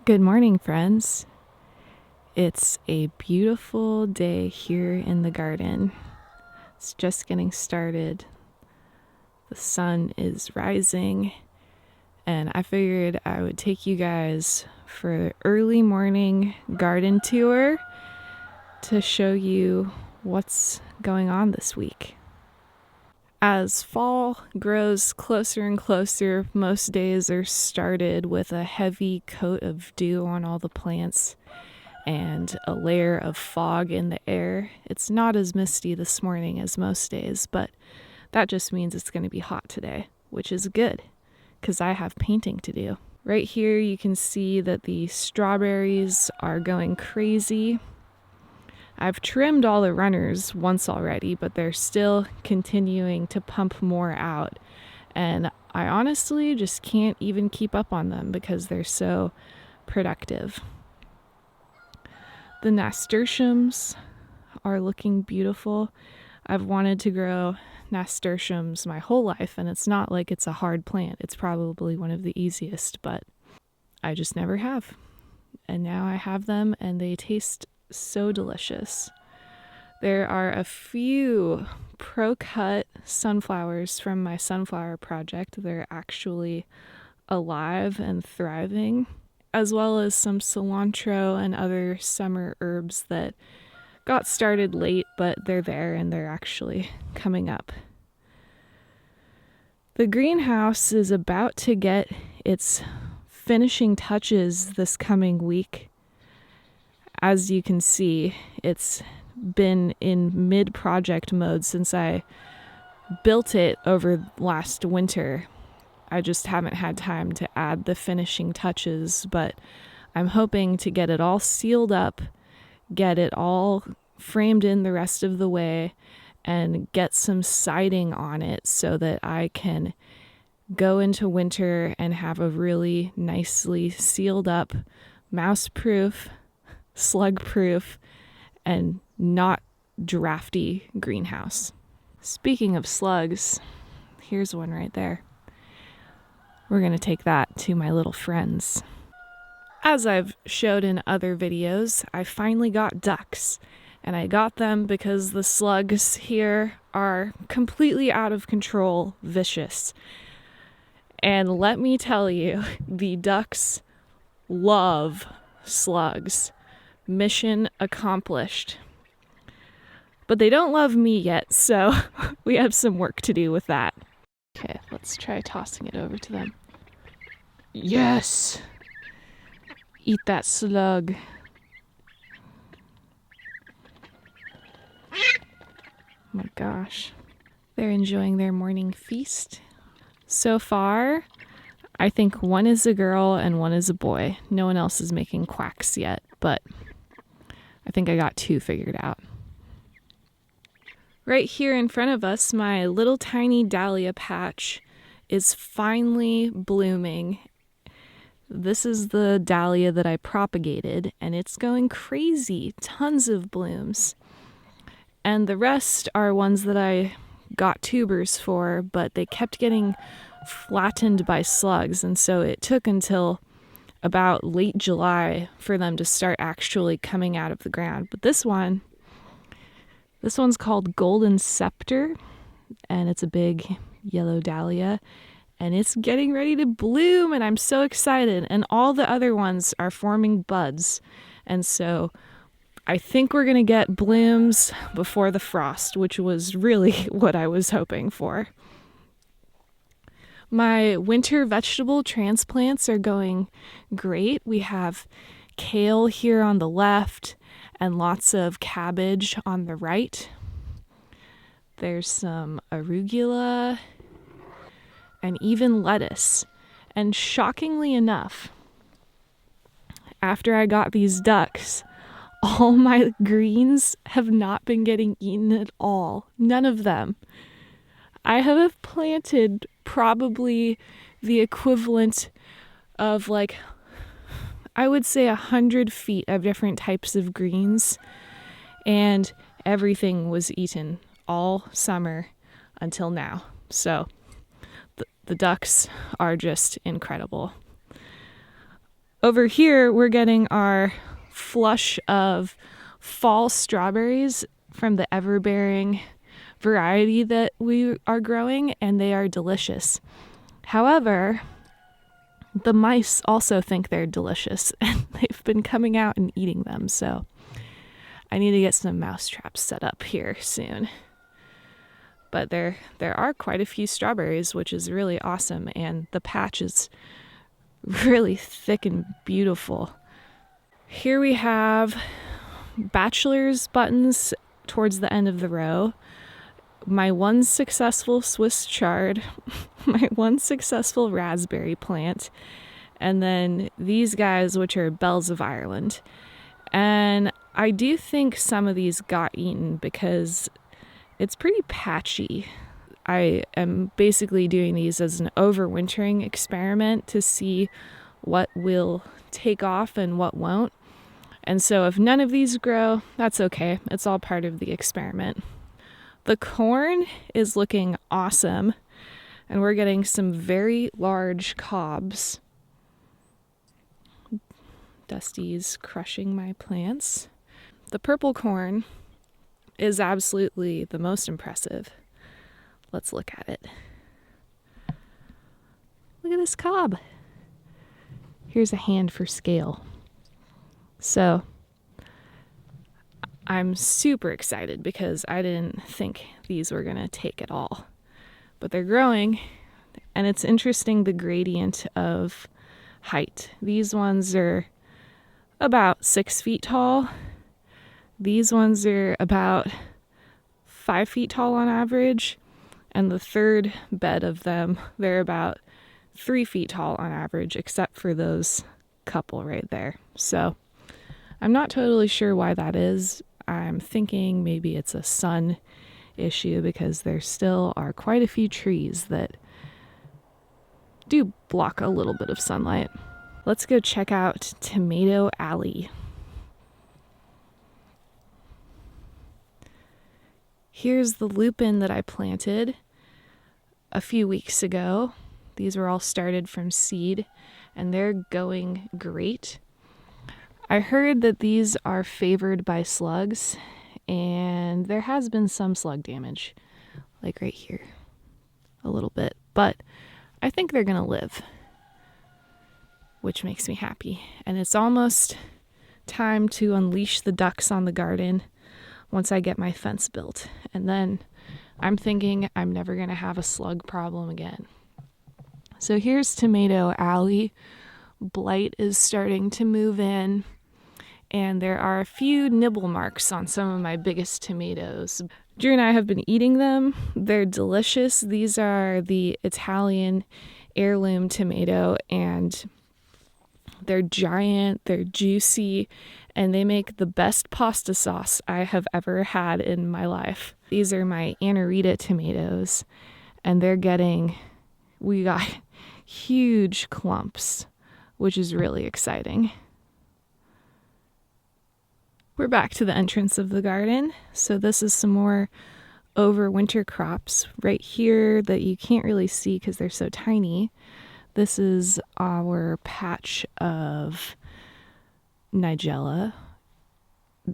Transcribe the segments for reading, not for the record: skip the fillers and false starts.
Good morning, friends. It's a beautiful day here in the garden. It's just getting started. The sun is rising, and I figured I would take you guys for an early morning garden tour to show you what's going on this week. As fall grows closer and closer, most days are started with a heavy coat of dew on all the plants and a layer of fog in the air. It's not as misty this morning as most days, but that just means it's going to be hot today, which is good because I have painting to do. Right here you can see that the strawberries are going crazy. I've trimmed all the runners once already, but they're still continuing to pump more out. And I honestly just can't even keep up on them because they're so productive. The nasturtiums are looking beautiful. I've wanted to grow nasturtiums my whole life, and it's not like it's a hard plant. It's probably one of the easiest, but I just never have. And now I have them, and they taste so delicious. There are a few pro-cut sunflowers from my sunflower project. They're actually alive and thriving, as well as some cilantro and other summer herbs that got started late, but they're there and they're actually coming up. The greenhouse is about to get its finishing touches this coming week. As you can see, it's been in mid-project mode since I built it over last winter. I just haven't had time to add the finishing touches, but I'm hoping to get it all sealed up, get it all framed in the rest of the way, and get some siding on it so that I can go into winter and have a really nicely sealed up, mouse-proof, slug-proof, and not drafty greenhouse. Speaking of slugs, here's one right there. We're going to take that to my little friends. As I've showed in other videos, I finally got ducks, and I got them because the slugs here are completely out of control, vicious. And let me tell you, the ducks love slugs. Mission accomplished. But they don't love me yet, so we have some work to do with that. Okay, let's try tossing it over to them. Yes! Eat that slug. Oh my gosh. They're enjoying their morning feast. So far, I think one is a girl and one is a boy. No one else is making quacks yet, but I think I got two figured out. Right here in front of us, my little tiny dahlia patch is finally blooming. This is the dahlia that I propagated, and it's going crazy. Tons of blooms. And the rest are ones that I got tubers for, but they kept getting flattened by slugs, and so it took until about late July for them to start actually coming out of the ground. But this one's called Golden Scepter, and it's a big yellow dahlia, and it's getting ready to bloom, and I'm so excited. And all the other ones are forming buds, and so I think we're going to get blooms before the frost, which was really what I was hoping for. My winter vegetable transplants are going great. We have kale here on the left and lots of cabbage on the right. There's some arugula and even lettuce. And shockingly enough, after I got these ducks, all my greens have not been getting eaten at all. None of them. I have planted probably the equivalent of I would say 100 feet of different types of greens, and everything was eaten all summer until now. So the ducks are just incredible. Over here, we're getting our flush of fall strawberries from the everbearing variety that we are growing, and they are delicious. However, the mice also think they're delicious, and they've been coming out and eating them, so I need to get some mouse traps set up here soon. But there are quite a few strawberries, which is really awesome, and the patch is really thick and beautiful. Here we have bachelor's buttons towards the end of the row, my one successful Swiss chard, my one successful raspberry plant, and then these guys, which are bells of Ireland. And I do think some of these got eaten because it's pretty patchy. I am basically doing these as an overwintering experiment to see what will take off and what won't. And so if none of these grow, that's okay. It's all part of the experiment. The corn is looking awesome, and we're getting some very large cobs. Dusty's crushing my plants. The purple corn is absolutely the most impressive. Let's look at it. Look at this cob. Here's a hand for scale. So I'm super excited because I didn't think these were going to take at all. But they're growing, and it's interesting the gradient of height. These ones are about 6 feet tall. These ones are about 5 feet tall on average. And the third bed of them, they're about 3 feet tall on average, except for those couple right there. So I'm not totally sure why that is. I'm thinking maybe it's a sun issue because there still are quite a few trees that do block a little bit of sunlight. Let's go check out Tomato Alley. Here's the lupin that I planted a few weeks ago. These were all started from seed, and they're going great. I heard that these are favored by slugs, and there has been some slug damage, like right here, a little bit, but I think they're gonna live, which makes me happy. And it's almost time to unleash the ducks on the garden once I get my fence built. And then I'm thinking I'm never gonna have a slug problem again. So here's Tomato Alley. Blight is starting to move in, and there are a few nibble marks on some of my biggest tomatoes. Drew and I have been eating them. They're delicious. These are the Italian heirloom tomato, and they're giant, they're juicy, and they make the best pasta sauce I have ever had in my life. These are my Anarita tomatoes, and we got huge clumps, which is really exciting. We're back to the entrance of the garden. So this is some more overwinter crops right here that you can't really see because they're so tiny. This is our patch of Nigella.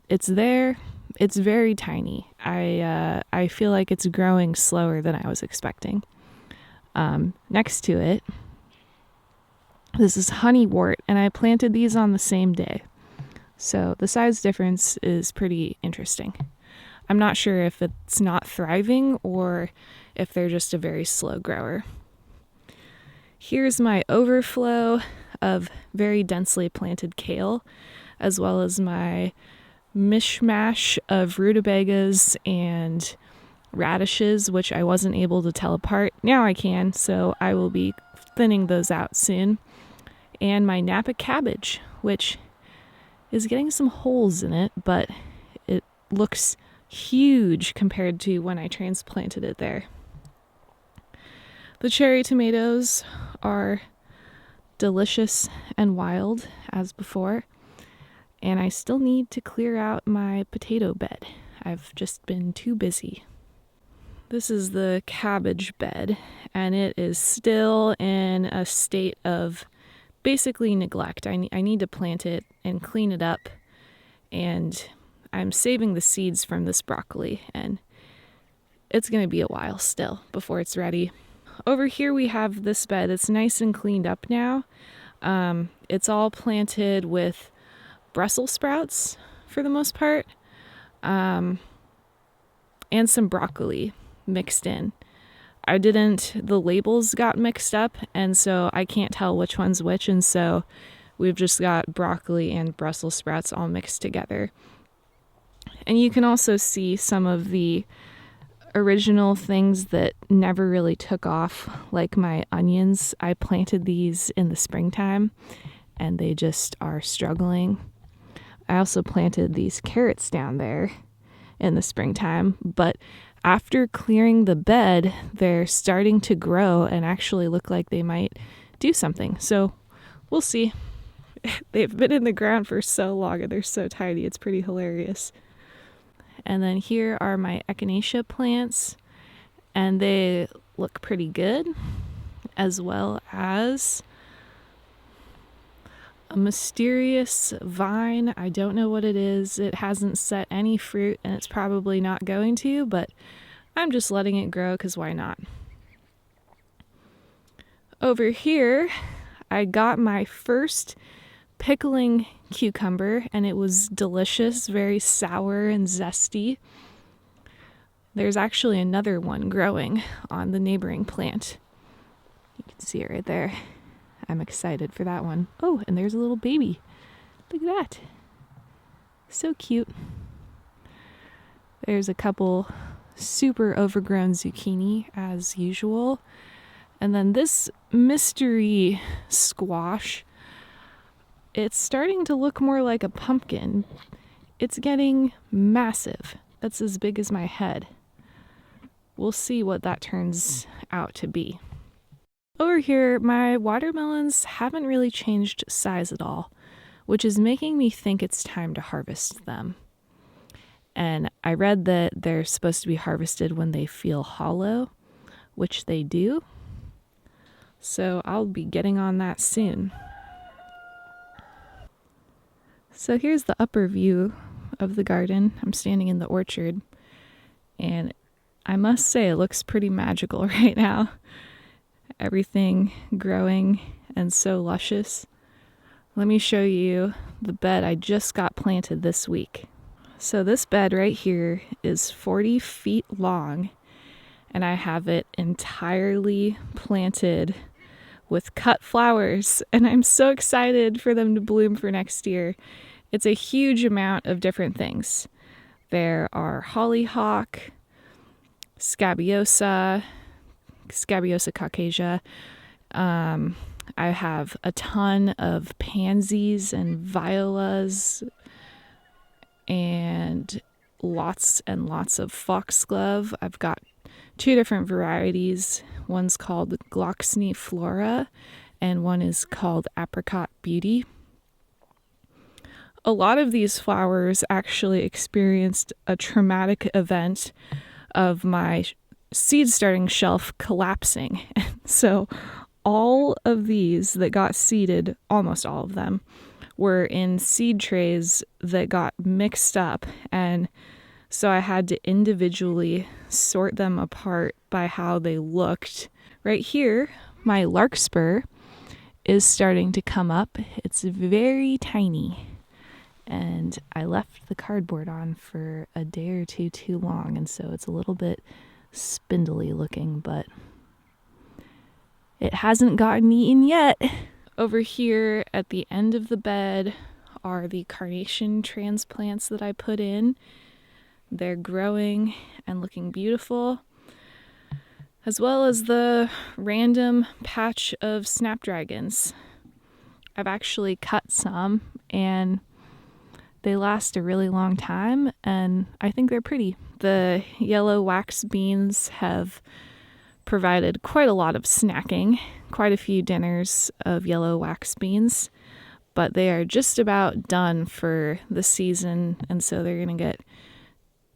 It's there. It's very tiny. I feel like it's growing slower than I was expecting. Next to it, this is honeywort, and I planted these on the same day. So the size difference is pretty interesting. I'm not sure if it's not thriving or if they're just a very slow grower. Here's my overflow of very densely planted kale, as well as my mishmash of rutabagas and radishes, which I wasn't able to tell apart. Now I can, so I will be thinning those out soon. And my Napa cabbage, which is getting some holes in it, but it looks huge compared to when I transplanted it there. The cherry tomatoes are delicious and wild as before, and I still need to clear out my potato bed. I've just been too busy. This is the cabbage bed, and it is still in a state of basically neglect. I need to plant it and clean it up, and I'm saving the seeds from this broccoli, and it's going to be a while still before it's ready. Over here we have this bed. It's nice and cleaned up now. It's all planted with Brussels sprouts for the most part, and some broccoli mixed in. The labels got mixed up, and so I can't tell which one's which, and so we've just got broccoli and Brussels sprouts all mixed together. And you can also see some of the original things that never really took off, like my onions. I planted these in the springtime, and they just are struggling. I also planted these carrots down there in the springtime, but after clearing the bed, they're starting to grow and actually look like they might do something. So we'll see. They've been in the ground for so long and they're so tiny. It's pretty hilarious. And then here are my echinacea plants, and they look pretty good, as well as a mysterious vine. I don't know what it is. It hasn't set any fruit, and it's probably not going to, but I'm just letting it grow because why not? Over here, I got my first pickling cucumber, and it was delicious, very sour and zesty. There's actually another one growing on the neighboring plant. You can see it right there. I'm excited for that one. Oh, and there's a little baby. Look at that. So cute. There's a couple super overgrown zucchini as usual. And then this mystery squash, it's starting to look more like a pumpkin. It's getting massive. That's as big as my head. We'll see what that turns out to be. Over here, my watermelons haven't really changed size at all, which is making me think it's time to harvest them. And I read that they're supposed to be harvested when they feel hollow, which they do. So I'll be getting on that soon. So here's the upper view of the garden. I'm standing in the orchard, and I must say it looks pretty magical right now. Everything growing and so luscious. Let me show you the bed I just got planted this week. So this bed right here is 40 feet long, and I have it entirely planted with cut flowers, and I'm so excited for them to bloom for next year. It's a huge amount of different things. There are hollyhock, scabiosa caucasia. I have a ton of pansies and violas and lots of foxglove. I've got 2 different varieties. One's called Gloxny Flora and one is called Apricot Beauty. A lot of these flowers actually experienced a traumatic event of my seed starting shelf collapsing. So all of these that got seeded, almost all of them, were in seed trays that got mixed up, and so I had to individually sort them apart by how they looked. Right here, my larkspur is starting to come up. It's very tiny, and I left the cardboard on for a day or two too long, and so it's a little bit spindly looking, but it hasn't gotten eaten yet. Over here at the end of the bed are the carnation transplants that I put in. They're growing and looking beautiful, as well as the random patch of snapdragons. I've actually cut some, and they last a really long time, and I think they're pretty. The yellow wax beans have provided quite a lot of snacking, quite a few dinners of yellow wax beans, but they are just about done for the season, and so they're going to get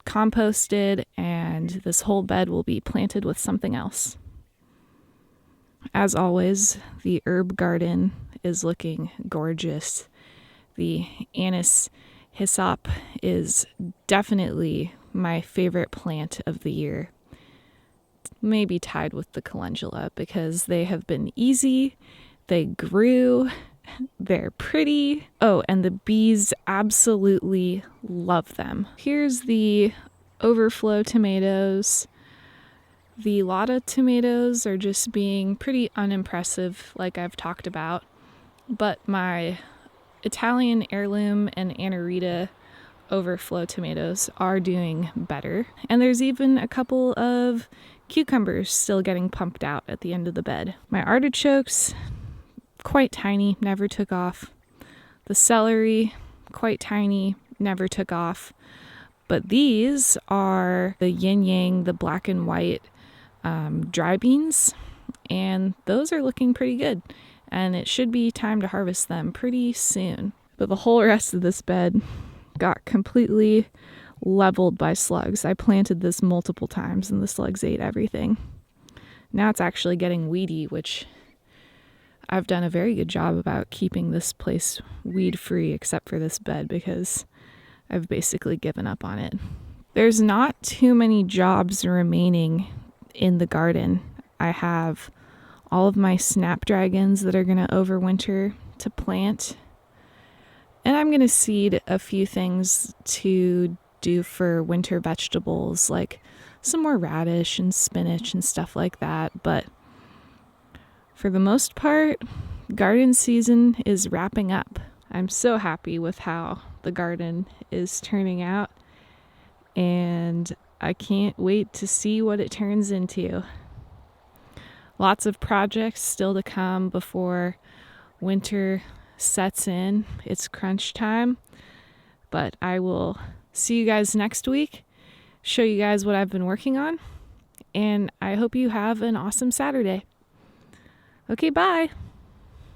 composted, and this whole bed will be planted with something else. As always, the herb garden is looking gorgeous. The anise hyssop is definitely my favorite plant of the year. Maybe tied with the calendula because they have been easy, they grew, they're pretty. Oh, and the bees absolutely love them. Here's the overflow tomatoes. The Lotta tomatoes are just being pretty unimpressive, like I've talked about, but my Italian heirloom and Anarita overflow tomatoes are doing better. And there's even a couple of cucumbers still getting pumped out at the end of the bed. My artichokes, quite tiny, never took off. The celery, quite tiny, never took off. But these are the yin yang, the black and white dry beans, and those are looking pretty good. And it should be time to harvest them pretty soon. But the whole rest of this bed got completely leveled by slugs. I planted this multiple times and the slugs ate everything. Now it's actually getting weedy, which I've done a very good job about keeping this place weed free except for this bed because I've basically given up on it. There's not too many jobs remaining in the garden. I have all of my snapdragons that are going to overwinter to plant. And I'm going to seed a few things to do for winter vegetables, like some more radish and spinach and stuff like that. But for the most part, garden season is wrapping up. I'm so happy with how the garden is turning out, and I can't wait to see what it turns into. Lots of projects still to come before winter sets in. It's crunch time, but I will see you guys next week, show you guys what I've been working on, and I hope you have an awesome Saturday. Okay, bye.